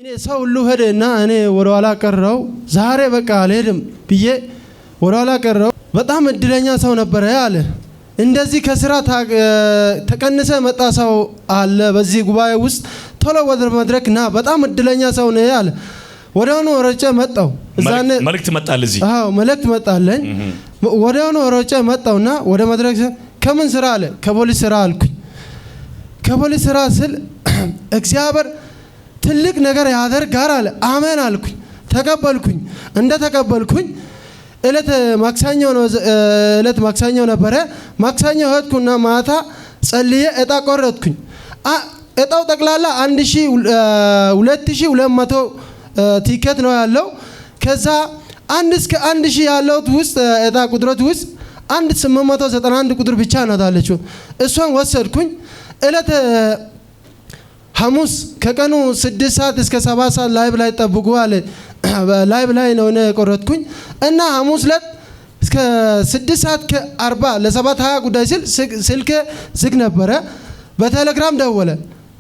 እኔ ሰው ሁሉ ሄደና እኔ ወደ ኋላ ቀረው። ዛሬ በቃ አልሄድም ብዬ ወደ ኋላ ቀረው። በጣም እድለኛ ሰው ነበር ያለ። እንደዚህ ከስራ ተቀንሰ መጣ ሰው አለ በዚህ ጉባኤ ውስጥ ቶሎ ወደ መድረክ ና በጣም እድለኛ ሰው ነው ያለ። ወዲያውኑ ወረጨ መጣው። እዛኔ መልእክት መጣል እዚህ መልእክት መጣለኝ። ወዲያውኑ ወረጨ መጣውና ወደ መድረክ ከምን ስራ አለ። ከፖሊስ ስራ አልኩኝ። ከፖሊስ ስራ ስል እግዚአብሔር ትልቅ ነገር ያደርጋል አለ። አሜን አልኩኝ። ተቀበልኩኝ። እንደ ተቀበልኩኝ እለት ማክሰኞ ነበረ። ማክሰኞ ሄድኩና ማታ ጸልዬ እጣ ቆረጥኩኝ። እጣው ጠቅላላ 2200 ቲኬት ነው ያለው። ከዛ 1 እስከ 1000 ያለው ውስጥ እጣ ቁጥሮች ውስጥ 1891 ቁጥር ብቻ ናት አለችው። እሷን ወሰድኩኝ። እለት ሐሙስ ከቀኑ 6 ሰዓት እስከ 7 ሰዓት ላይቭ ላይ ጠብቁ አለ። ላይቭ ላይ ነው እኔ ቆረጥኩኝ እና ሐሙስ ዕለት እስከ 6 ሰዓት ከ40 ለ7:20 ጉዳይ ሲል ስልክ ዝግ ነበረ።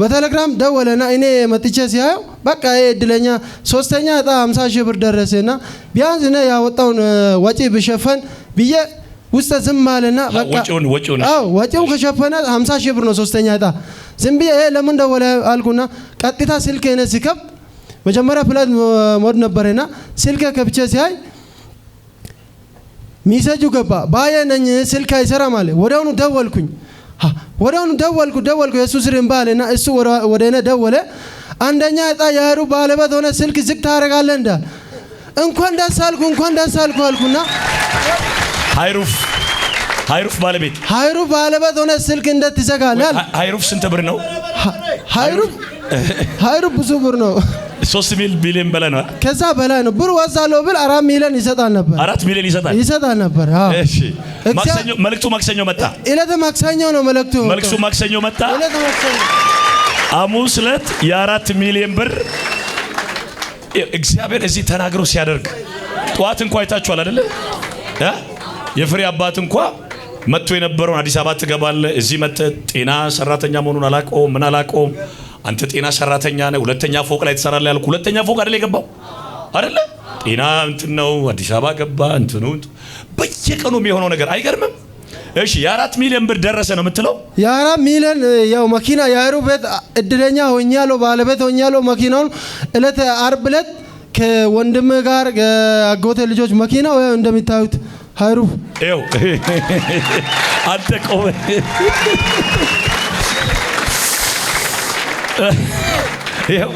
በቴሌግራም ደወለና እኔ መጥቼ ሲያየው በቃ ይሄ እድለኛ ሶስተኛ እጣ 50 ሺህ ብር ደረሰና ቢያንስ እኔ ያወጣውን ወጪ ብሸፈን ብዬ ውስጥ ዝም አለና በቃ ወጪውን ከሸፈነ 50 ሺህ ብር ነው ሶስተኛ እጣ። ዝም ብዬ ለምን ደወለ አልኩና ቀጥታ ስልክ እኔ ሲከብ መጀመሪያ ፍላይት ሞድ ነበርና ስልክ ከብቼ ሲያይ ሚሴጁ ገባ። ባየነኝ ስልክ አይሰራም አለ። ወዲያውኑ ደወልኩ ኢየሱስ ሪምባልና እሱ ወደ እኔ ደወለ። አንደኛ እጣ ያሩ ባለበት ሆነ ስልክ ዝግ ታረጋለህ እንዳ እንኳን ደስ አልኩ አልኩና ሃይሩፍ ባለቤት ሆነ ስልክ እንዴት ትዘጋለህ? ሃይሩፍ ስንት ብር ነው? ሃይሩፍ ብዙ ብር ነው። 3 ሚሊዮን በላይ ነው። ከዛ በላይ ነው። ብር ወዛለው ብል 4 ሚሊዮን ይሰጣል ነበር። 4 ሚሊዮን ይሰጣል ነበር። እሺ መልእክቱ ማክሰኞ መጣ። እለተ ማክሰኞ ነው መልእክቱ ማክሰኞ መጣ። ሐሙስ ዕለት የ4 ሚሊዮን ብር እግዚአብሔር እዚህ ተናግሮ ሲያደርግ ጧት እንኳን አይታችኋል አይደለ? የፍሬ አባት እንኳን መጥቶ የነበረውን አዲስ አበባ ትገባለህ፣ እዚህ መጥተህ ጤና ሰራተኛ መሆኑን አላውቀውም። አንተ ጤና ሰራተኛ ነህ፣ ሁለተኛ ፎቅ ላይ ትሰራለህ ያልኩ ሁለተኛ ፎቅ አይደል የገባው አይደለ? ጤና እንትን ነው አዲስ አበባ ገባ እንትኑ በየቀኑ የሚሆነው ነገር አይገርምም? እሺ የ4 ሚሊዮን ብር ደረሰ ነው የምትለው? የ4 ሚሊዮን ያው መኪና ያሩ ቤት እድለኛ ሆኛለሁ፣ ባለቤት ሆኛለሁ። መኪናውን እለት አርብ ዕለት ከወንድም ጋር አጎቴ ልጆች መኪናው እንደሚታዩት ሃይሩፍ ኤው አንተ ቆመ ኤው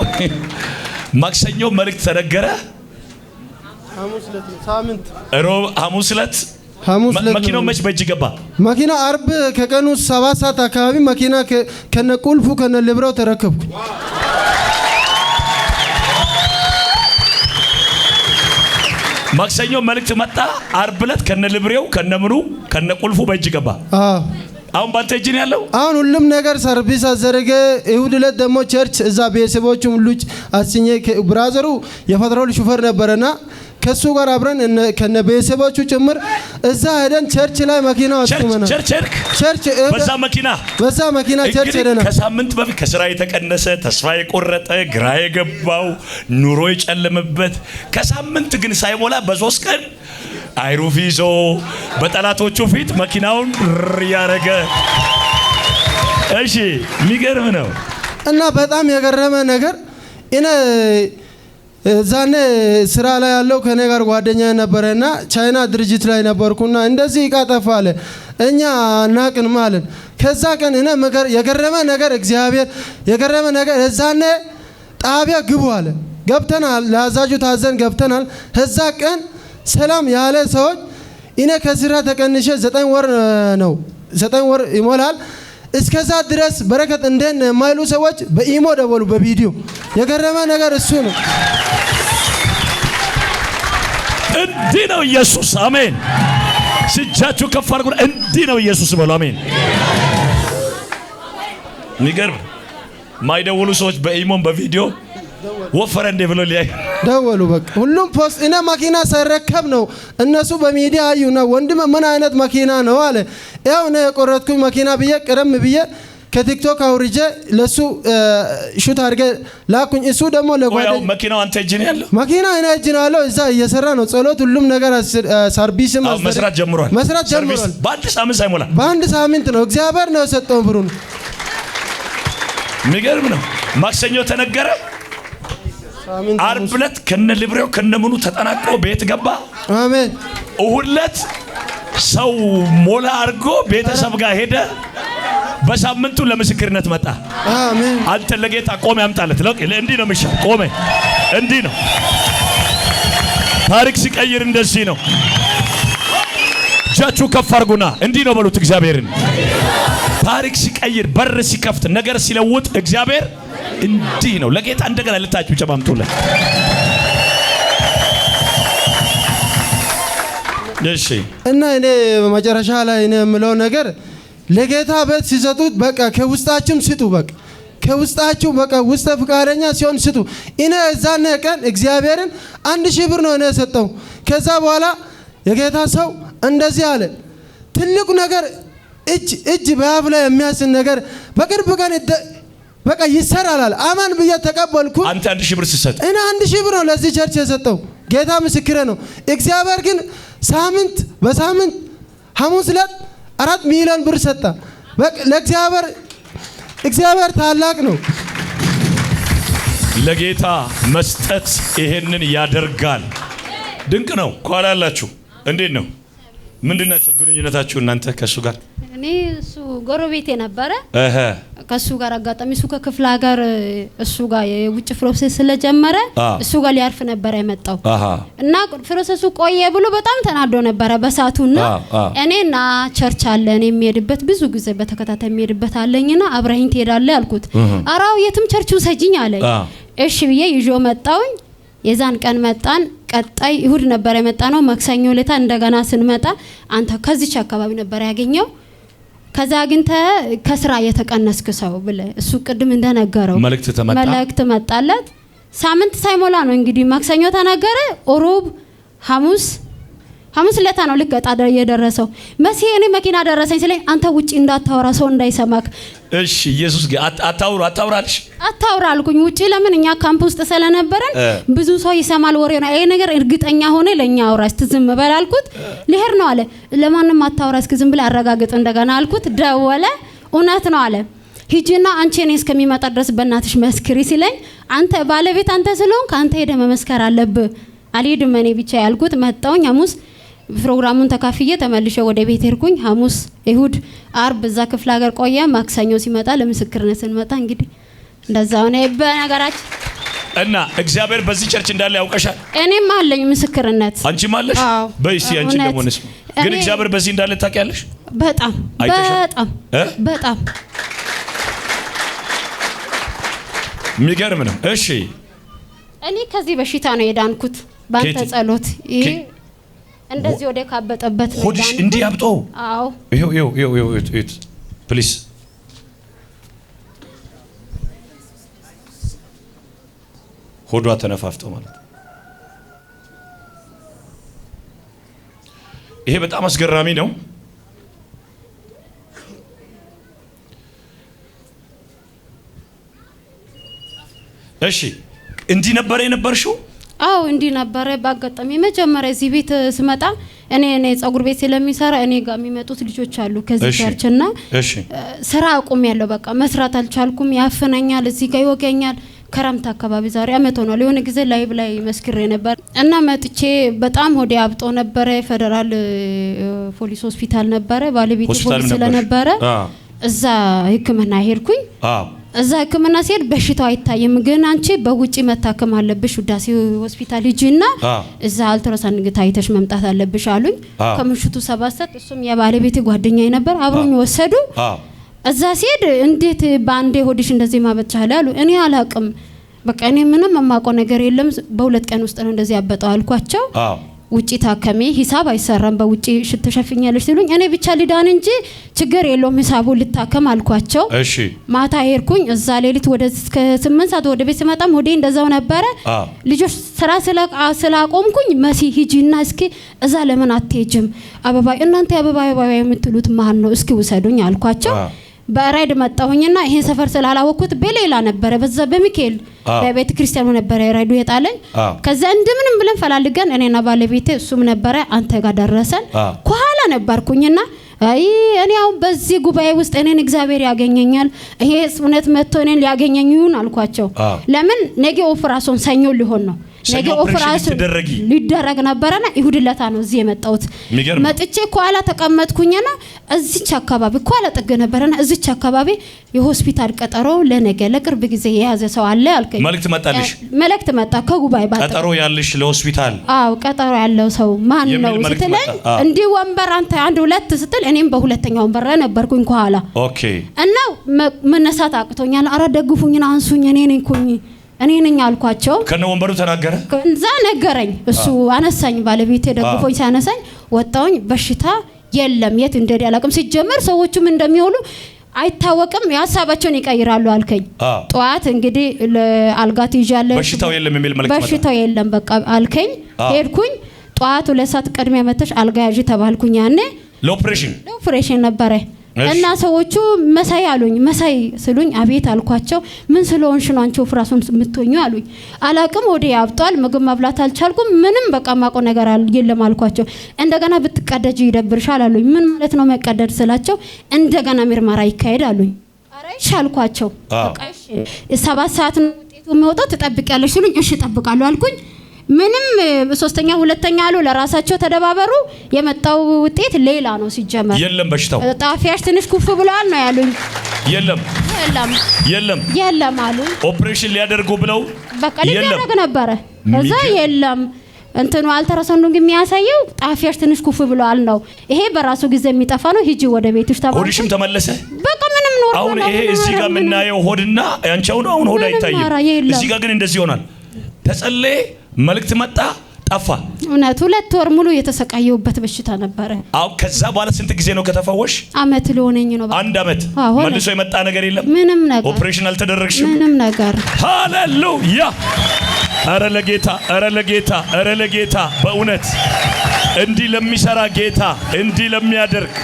ማክሰኞ መልእክት ተነገረ። ሐሙስ ዕለት ሳምንት ሐሙስ ዕለት መኪናው መች በእጅ ገባ? መኪና አርብ ከቀኑ 7 ሰዓት አካባቢ መኪና ከነቁልፉ ከነልብራው ተረከብኩ። ማክሰኞ መልእክት መጣ። አርብ ዕለት ከነልብሬው ከነምኑ ከነቁልፉ በእጅ ገባ። አሁን ባንተ እጅ ነው ያለው። አሁን ሁሉም ነገር ሰርቪስ አዘረገ። እሁድ ዕለት ደግሞ ቸርች እዛ ቤተሰቦቹም ልጅ አስኘ ብራዘሩ የፈትሮል ሹፌር ነበርና ከሱ ጋር አብረን ከነ ቤተሰቦቹ ጭምር እዛ ሄደን ቸርች ላይ መኪና አስቆመና ቸርች በዛ መኪና ቸርች ሄደና ከሳምንት በፊት ከስራ የተቀነሰ ተስፋ የቆረጠ ግራ የገባው ኑሮ የጨለመበት ከሳምንት ግን ሳይሞላ በ3 ቀን አይሩፍ ይዞ በጠላቶቹ ፊት መኪናውን ያረገ። እሺ የሚገርም ነው። እና በጣም የገረመ ነገር እኔ ዛኔ ስራ ላይ ያለው ከኔ ጋር ጓደኛ ነበረና ቻይና ድርጅት ላይ ነበርኩና እንደዚህ እቃ ጠፋለ እኛ ናቅን ማለት። ከዛ ቀን እኔ የገረመ ነገር እግዚአብሔር የገረመ ነገር ዛኔ ጣቢያ ግቡ አለ። ገብተናል። ለአዛዡ ታዘን ገብተናል። ከዛ ቀን ሰላም ያለ ሰዎች እኔ ከስራ ተቀንሼ 9 ወር ነው 9 ወር ይሞላል። እስከዛ ድረስ በረከት እንደን የማይሉ ሰዎች በኢሞ ደወሉ በቪዲዮ። የገረመ ነገር እሱ ነው። እንዲህ ነው ኢየሱስ። አሜን። ሲጃችሁ ከፍ አድርጉ። እንዲህ ነው ኢየሱስ በሉ። አሜን። የሚገርም ማይደውሉ ሰዎች በኢሞን በቪዲዮ ወፈረ እንደ ብሎ ሊያይ ደወሉ። በቃ ሁሉም ፖስት እኔ መኪና ሰረከብ ነው እነሱ በሚዲያ አዩና ወንድም ምን አይነት መኪና ነው አለ። ያው ነው የቆረጥኩኝ መኪና ብዬ ቀደም ብዬ ከቲክቶክ አውርጄ ለሱ ሹት አድርጌ ላኩኝ። እሱ ደግሞ ለጓደኛ መኪናው አንተ እጅ ነው ያለው? መኪና እኔ እጅ ነው ያለው። እዛ እየሰራ ነው። ጸሎት ሁሉም ነገር ሰርቪስም መስራት ጀምሯል። በአንድ ሳምንት ሳይሞላ በአንድ ሳምንት ነው እግዚአብሔር ነው የሰጠው ብሩን። የሚገርም ነው። ማክሰኞ ተነገረ። ዓርብ ዕለት ከነ ልብሬው ከነ ምኑ ተጠናቆ ቤት ገባ። አሜን። እሁድ ዕለት ሰው ሞላ አድርጎ ቤተሰብ ጋር ሄደ። በሳምንቱ ለምስክርነት መጣ። አሜን። አንተ ለጌታ ቆሜ አምጣለት። እንዲህ ነው የሚሻል። ቆሜ እንዲህ ነው ታሪክ ሲቀይር፣ እንደዚህ ነው። እጃችሁ ከፍ አድርጉና እንዲህ ነው በሉት። እግዚአብሔርን ታሪክ ሲቀይር፣ በር ሲከፍት፣ ነገር ሲለውጥ እግዚአብሔር እንዲህ ነው። ለጌታ እንደገና ልታችሁ ጨማምጡለት። እሺ። እና እኔ መጨረሻ ላይ እኔ የምለው ነገር ለጌታ ቤት ሲሰጡት በቃ ከውስጣችሁም ስጡ። በቃ ከውስጣችሁ በቃ ውስጥ ፍቃደኛ ሲሆን ስጡ። እኔ እዛኔ ቀን እግዚአብሔርን 1000 ብር ነው እኔ የሰጠው። ከዛ በኋላ የጌታ ሰው እንደዚህ አለ። ትልቁ ነገር እጅ በአፍ ላይ የሚያስን ነገር በቅርብ ቀን በቃ ይሰራል። አማን ብዬ ተቀበልኩ። አንተ 1000 ብር ሲሰጥ እኔ 1000 ብር ነው ለዚህ ቸርች የሰጠው። ጌታ ምስክሬ ነው። እግዚአብሔር ግን በሳምንት ሐሙስ ዕለት 4 ሚሊዮን ብር ሰጣ። በቃ እግዚአብሔር ታላቅ ነው። ለጌታ መስጠት ይሄንን ያደርጋል። ድንቅ ነው። ኋላ ያላችሁ እንዴት ነው? ምንድናችሁ ግንኙነታችሁ እናንተ ከሱ ጋር? እኔ እሱ ጎረቤቴ ነበረ። ከሱ ጋር አጋጣሚ እሱ ከክፍለ ሀገር እሱ ጋር የውጭ ፕሮሰስ ስለጀመረ እሱ ጋር ሊያርፍ ነበር የመጣው እና ፕሮሰሱ ቆየ ብሎ በጣም ተናዶ ነበረ በሳቱና እኔና ቸርች አለ እኔ የሚሄድበት ብዙ ጊዜ በተከታታይ የሚሄድበት አለኝና አብረኸኝ ትሄዳለህ አልኩት። አራው የትም ቸርቹ ሰጂኝ አለ። እሺ ብዬ ይዞ መጣውኝ። የዛን ቀን መጣን። ቀጣይ እሁድ ነበር የመጣ ነው። ማክሰኞ ለታ እንደገና ስንመጣ አንተ ከዚች አካባቢ ነበር ያገኘው። ከዛ አግኝተ ከስራ የተቀነስክ ሰው ብለ እሱ ቅድም እንደነገረው መልእክት መጣለት። ሳምንት ሳይሞላ ነው እንግዲህ ማክሰኞ ተናገረ። ኦሮብ ሐሙስ ለታ ነው ልክ ጣዳ የደረሰው። መሲ እኔ መኪና ደረሰኝ ስለኝ አንተ ውጪ እንዳታወራ ሰው እንዳይሰማክ። እሺ ኢየሱስ አታውራልሽ አታውራ አልኩኝ። ውጪ ለምን እኛ ካምፕ ውስጥ ስለነበረን ብዙ ሰው ይሰማል ወሬ ነው። ይሄ ነገር እርግጠኛ ሆነ ለኛ አውራ እስቲ ዝም በል አልኩት። ልሄድ ነው አለ። ለማንንም አታውራ እስኪ ዝም ብለ አረጋግጥ እንደገና አልኩት። ደወለ። እውነት ነው አለ። ሂጂና አንቺ እኔ እስከሚመጣ ድረስ በእናትሽ መስክሪ ሲለኝ አንተ ባለቤት አንተ ስለሆንክ አንተ ሄደ መመስከር አለብህ። አልሄድም እኔ ብቻ ያልኩት። መጣውኝ ሐሙስ ፕሮግራሙን ተካፍዬ ተመልሼ ወደ ቤት ሄድኩኝ። ሐሙስ እሁድ አርብ እዛ ክፍለ ሀገር ቆየ። ማክሰኞ ሲመጣ ለምስክርነት ስንመጣ እንግዲህ እንደዛው ነው በነገራችን። እና እግዚአብሔር በዚህ ቸርች እንዳለ ያውቀሻል። እኔም አለኝ ምስክርነት። አንቺም አለሽ? በይሲ አንቺ እንደሆነስ ግን እግዚአብሔር በዚህ እንዳለ ታውቂያለሽ? በጣም የሚገርም ነው። እሺ እኔ ከዚህ በሽታ ነው የዳንኩት ባንተ ጸሎት። ይሄ እንደዚህ ወደ ካበጠበት ነው ሆድሽ እንዲህ አብጦ። አዎ ይሄው ፕሊዝ ሆዷ ተነፋፍቶ ማለት ይሄ በጣም አስገራሚ ነው። እሺ እንዲህ ነበር የነበርሽው? አው እንዲህ ነበር። ባጋጣሚ መጀመሪያ እዚህ ቤት ስመጣ እኔ ጸጉር ቤት ስለሚሰራ እኔ ጋር የሚመጡት ልጆች አሉ ከዚህ ቸርችና ስራ አቁም ያለው በቃ መስራት አልቻልኩም። ያፈነኛል፣ እዚህ ጋር ይወገኛል። ከረምት አካባቢ ዛሬ አመት ሆኗል። የሆነ ጊዜ ላይቭ ላይ መስክሬ ነበር እና መጥቼ በጣም ሆዴ አብጦ ነበር። ፌደራል ፖሊስ ሆስፒታል ነበር ባለቤቴ ፖሊስ ስለነበረ እዛ ህክምና ሄድኩኝ። እዛ ህክምና ሲሄድ በሽታው አይታየም፣ ግን አንቺ በውጪ መታከም አለብሽ ውዳሴ ሆስፒታል ሂጂና እዛ አልትራሳውንድ ታይተሽ መምጣት አለብሽ አሉኝ። ከምሽቱ 7 ሰዓት እሱም የባለቤቴ ጓደኛዬ ነበር አብሮኝ ወሰዱ። እዛ ሲሄድ እንዴት ባንዴ ሆድሽ እንደዚህ ማበጫለ አሉ። እኔ አላቅም በቃ እኔ ምንም የማውቀው ነገር የለም። በ2 ቀን ውስጥ ነው እንደዚህ ያበጣው አልኳቸው። ውጪ ታከሚ ሂሳብ አይሰራም በውጪ ተሸፍኛለሽ ሲሉኝ እኔ ብቻ ልዳን እንጂ ችግር የለውም ሂሳቡ ልታከም አልኳቸው። እሺ ማታ ሄድኩኝ። እዛ ሌሊት ወደ 8 ሰዓት ወደ ቤት ስመጣም ሆዴ እንደዛው ነበረ። ልጆች ስራ ስላቆምኩኝ መሲ ሂጂና እስኪ እዛ ለምን አትሄጂም? አበባ እናንተ አበባ የምትሉት ማን ነው? እስኪ ውሰዱኝ አልኳቸው። በራይድ መጣሁኝና ይሄን ሰፈር ስላላወቅኩት በሌላ ነበረ በዛ በሚካኤል በቤተ ክርስቲያኑ ነበረ ራይዱ የጣለኝ። ከዛ እንደምንም ብለን ፈላልገን እኔና ባለቤቴ እሱም ነበረ አንተ ጋር ደረሰን። ከኋላ ነበርኩኝና አይ እኔ አሁን በዚህ ጉባኤ ውስጥ እኔን እግዚአብሔር ያገኘኛል ይሄ እውነት መጥቶ እኔን ሊያገኘኝ ይሁን አልኳቸው። ለምን ነገ ኦፕራሲዮን ሰኞ ሊሆን ነው ነገ ኦፕራሲዮን ሊደረግ ነበርና ይሁድ ለታ ነው እዚህ የመጣሁት። መጥቼ ኳላ ተቀመጥኩኝና እዚች አካባቢ ኳላ ጥግ ነበርና እዚች አካባቢ የሆስፒታል ቀጠሮ ለነገ ለቅርብ ጊዜ የያዘ ሰው አለ አልከኝ። መልእክት መጣ ከጉባኤ ባጣ ቀጠሮ ያለሽ ለሆስፒታል? አዎ ቀጠሮ ያለው ሰው ማን ነው ስትለኝ እንዲ ወንበር አንተ አንድ ሁለት ስትል እኔም በሁለተኛው ወንበር ነበርኩኝ ኳላ። ኦኬ እና መነሳት አቅቶኛል። አረ ደግፉኝና አንሱኝ እኔ ነኝ አልኳቸው። ከነ ወንበሩ ተናገረ ከዛ ነገረኝ። እሱ አነሳኝ ባለቤቴ ደግፎኝ ሲያነሳኝ ወጣሁኝ። በሽታ የለም የት እንደዲ አላቅም። ሲጀመር ሰዎቹም እንደሚሆኑ አይታወቅም ያሳባቸውን ይቀይራሉ አልከኝ። ጧት እንግዲህ ለአልጋት ይዣለ በሽታው የለም የሚል መልእክት መጣ። በሽታው የለም በቃ አልከኝ። ሄድኩኝ ጧት 2 ሰዓት ቀድሜ መተሽ አልጋ ያዢ ተባልኩኝ። ያኔ ለኦፕሬሽን ነበረ እና ሰዎቹ መሳይ አሉኝ። መሳይ ስሉኝ አቤት አልኳቸው። ምን ስለሆንሽ ነው አንቺ ፍራሱን የምትሆኙ አሉኝ። አላቅም ወደ ያብጧል ምግብ መብላት አልቻልኩም ምንም በቃ ማቆ ነገር የለም አልኳቸው። እንደገና ብትቀደጅ ይደብርሻል አሉኝ። ምን ማለት ነው መቀደድ ስላቸው እንደገና ምርመራ ይካሄድ አሉኝ። አረሽ አልኳቸው። በቃ እሺ 7 ሰዓት ነው ውጤቱ የሚወጣው ትጠብቂያለሽ ስሉኝ እሺ እጠብቃለሁ አልኩኝ። ምንም ሶስተኛ ሁለተኛ አሉ ለራሳቸው ተደባበሩ። የመጣው ውጤት ሌላ ነው ሲጀመር የለም በሽታው ጣፊያሽ ትንሽ ኩፍ ብሏል ነው ያሉኝ። የለም አሉ። ኦፕሬሽን ሊያደርጉ ብለው በቃ ሊያደርግ ነበረ እዛ የለም እንትኑ አልተራሳውንዱን የሚያሳየው ጣፊያሽ ትንሽ ኩፍ ብሏል ነው። ይሄ በራሱ ጊዜ የሚጠፋ ነው። ሂጂ ወደ ቤትሽ ተባለ። ሆድሽም ተመለሰ በቃ ምንም ነው። አሁን ይሄ እዚህ ጋር የምናየው ሆድና ያንቺው ነው። አሁን ሆድ አይታይም። እዚህ ጋር ግን እንደዚህ ይሆናል። ተጸለየ መልእክት መጣ ጠፋ። እውነት 2 ወር ሙሉ የተሰቃየውበት በሽታ ነበረ። አው ከዛ በኋላ ስንት ጊዜ ነው ከተፈወሽ? አመት ሊሆነኝ ነው። 1 አመት መልሶ የመጣ ነገር የለም ምንም ነገር። ኦፕሬሽን አልተደረግሽም ምንም ነገር። ሃሌሉያ! አረ ለጌታ በእውነት እንዲህ ለሚሰራ ጌታ እንዲህ ለሚያደርግ